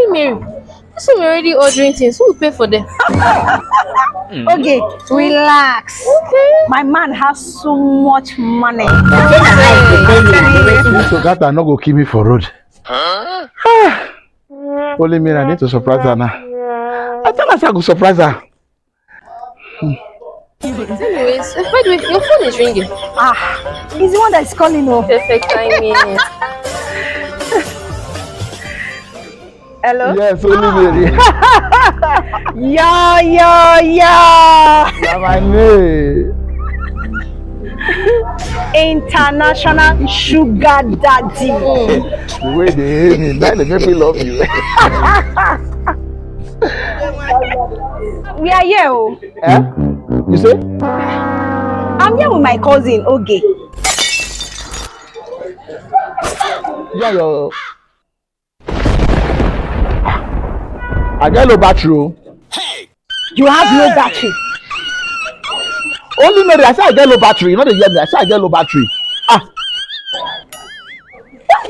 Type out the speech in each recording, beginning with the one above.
Holy Mary. This one already ordering things. Who will pay for them? Okay, relax. Okay. My man has so much money. So that I not go kill me for road. Only me, I need to surprise her now. I tell her I go surprise her. Anyways, by the way, your phone is ringing. He's the one that's calling. Oh. Perfect timing. Hello? Yes, only Mary. Yeah. Yeah, my name. International sugar daddy. The way they hate me, that they make me love you. We are here. Oh. Eh? You say? I'm here with my cousin, Oge. Yeah, yo. I get low battery. You have no battery. Only Mary, I say I get low battery. You know they hear me. I say I get low battery. I'm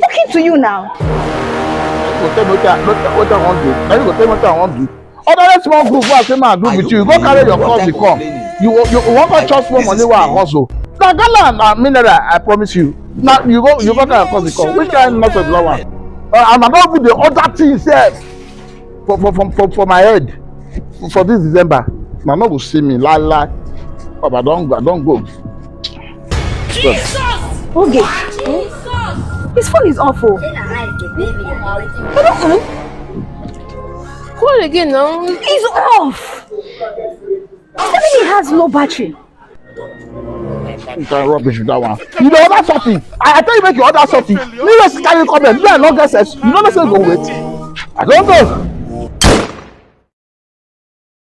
talking to you now. Go tell me what I want to do. Then you go tell me what I want to do. Other small group who I say man group with you. Go carry your cousin come. You want to trust more money where I hustle. Now gala and mineral, I promise you. Now you go carry your cousin come. Which kind of message that one? And I don't put the other things there for my head for this December. My mom will see me la. Papa, don't go. Jesus! Oge. His phone is awful. Call again now. He's off. He has low battery. You can rubbish with that one. You know order something. I tell you make you order something. You just carry comment. You are not get sense. You don't know say go wait. I don't know.